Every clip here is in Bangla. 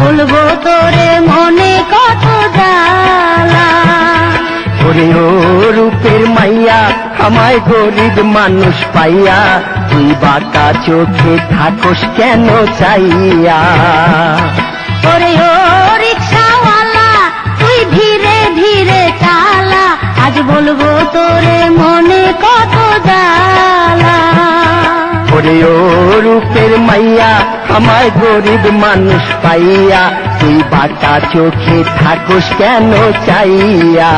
বলবো তোরে মনে কত জ্বালা। ওরে ও রূপের মাইয়া আমায় গরিব মানুষ পাইয়া তুই বাঁকা চোখে থাকোস কেন চাইয়া। ওরে ও রিক্সাওয়ালা তুই ধীরে ধীরে চালা, আজ বলবো তোরে মনে কত জ্বালা। ওরে ও রূপের মাইয়া আমায় গরিব মানুষ পাইয়া তুই বাঁকা চোখে থাকোস কেন চাইয়া।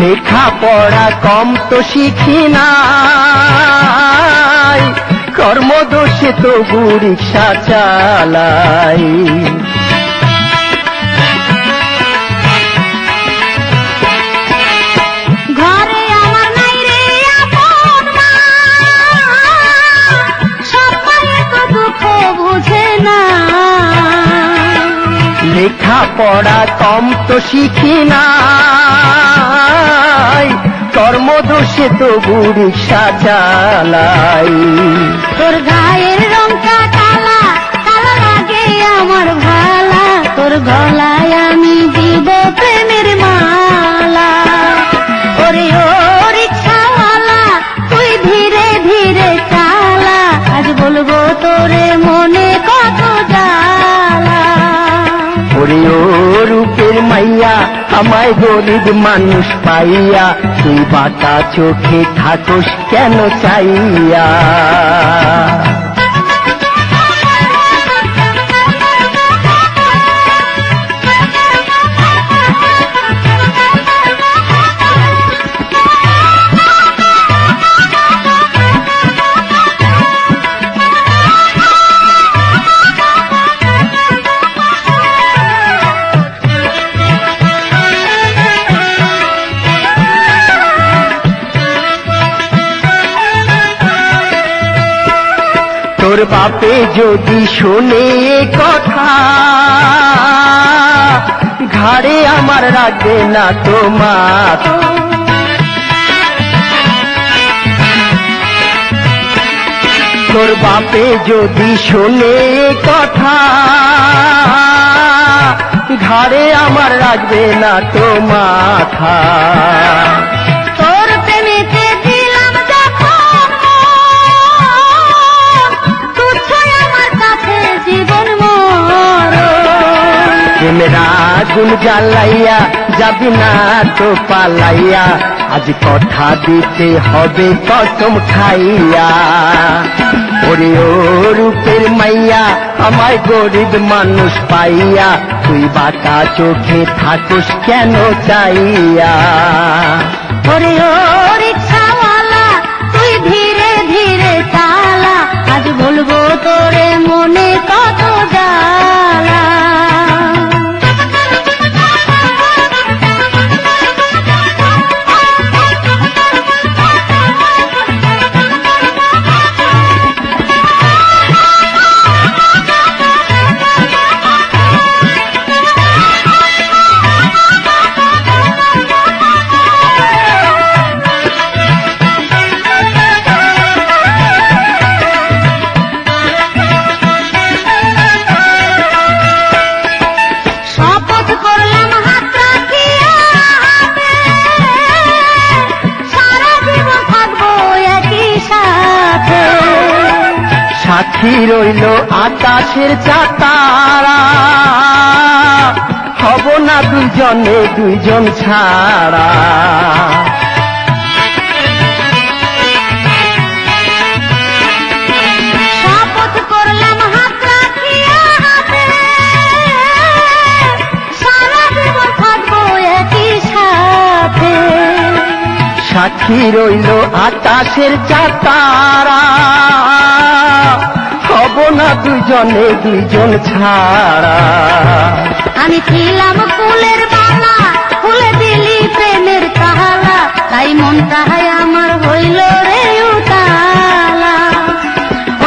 লেখা পড়া কম তো শিখি নাই, কর্মদোষে তবু রিক্সা চালাই। ঘরে আমার নাই রে আপন মা, সবাই তো দুঃখ বুঝে না। লেখা পড়া কম তো শিখি নাই, কর্মদোষে তবু রিক্সা চালাই। তোর গায়ের রংটা কালা, কালা লাগে আমার ভালা, তোর গলায় আমি দিব প্রেমের মালা। ওরে ও রিক্সাওয়ালা তুই ধীরে ধীরে চালা, আজ বলবো তোরে মনে কত জ্বালা। ওরে ও রূপের মাইয়া আমায় গরিব মানুষ পাইয়া তুই বাঁকা চোখে থাকোস কেন চাইয়া। তোর বাপে যদি শোনে কথা ঘাড়ে আমার রাখবে না তো মাথা। তোর বাপে যদি শোনে কথা ঘাড়ে আমার রাখবে না তো মাথা। তোর প্রেমেতে দিলাম যখন তুচ্ছ আমার কাছে জীবন মরণ। প্রেমেরা গুণ জ্বালাইয়া যাবি না তো পালাইয়া, আজ কথা দিতে হবে কসম খাইয়া। ওরে ও রূপের মাইয়া আমায় গরিব মানুষ পাইয়া তুই বাঁকা চোখে থাকোস কেন চাইয়া। ওরে ও রিক্সাওয়ালা তুই ধীরে ধীরে চালা, আজ বলবো তোরে মনে কত জ্বালা। সাক্ষী রইল আকাশের চাতারা, হব না দুজনে দুইজন ছাড়া। শপথ করলাম হাত রাখিয়া হাতে, সারা জীবন থাকবো একই সাক্ষী রইল আকাশের চাতারা, হব না দুজনে দুইজন ছাড়া। আমি ছিলাম ফুলের বালা, ফুলে দিলি প্রেমের তালা, তাই মনটাই আমার হইল রে উতালা।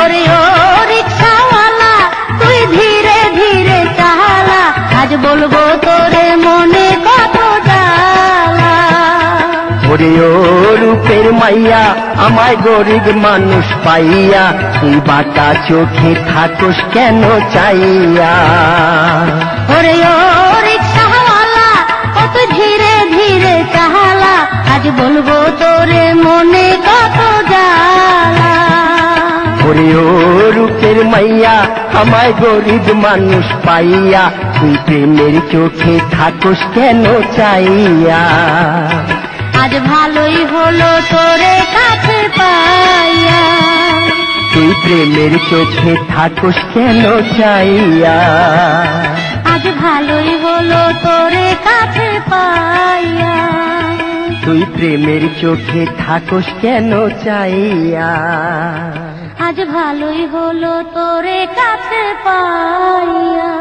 ওরে ও রিক্সাওয়ালা, তুই ধীরে ধীরে চালা, আজ বলবো তোরে মনে কত জ্বালা। ওরে ও রূপের মাইয়া, আমায় গরিব মানুষ পাইয়া, তুই বাটা চোখে থাকোস কেন চাইয়া। ওরে ও রিক্সাওয়ালা, কত ধীরে ধীরে চালা, আজ বলবো তোরে মনে কত জ্বালা। ওরে ও রূপের মাইয়া, আমায় গরিব মানুষ পাইয়া, তুই প্রেমের চোখে থাকোস কেন চাইয়া। আজ ভালোই হলো তোরে কাছে পাইয়া, তুই প্রেমের চোখে থাকোস কেন চাইয়া। আজ ভালোই হলো তোরে কাছে পাইয়া, তুই প্রেমের চোখে থাকোস কেন চাইয়া। আজ ভালোই হলো তোরে কাছে পাইয়া।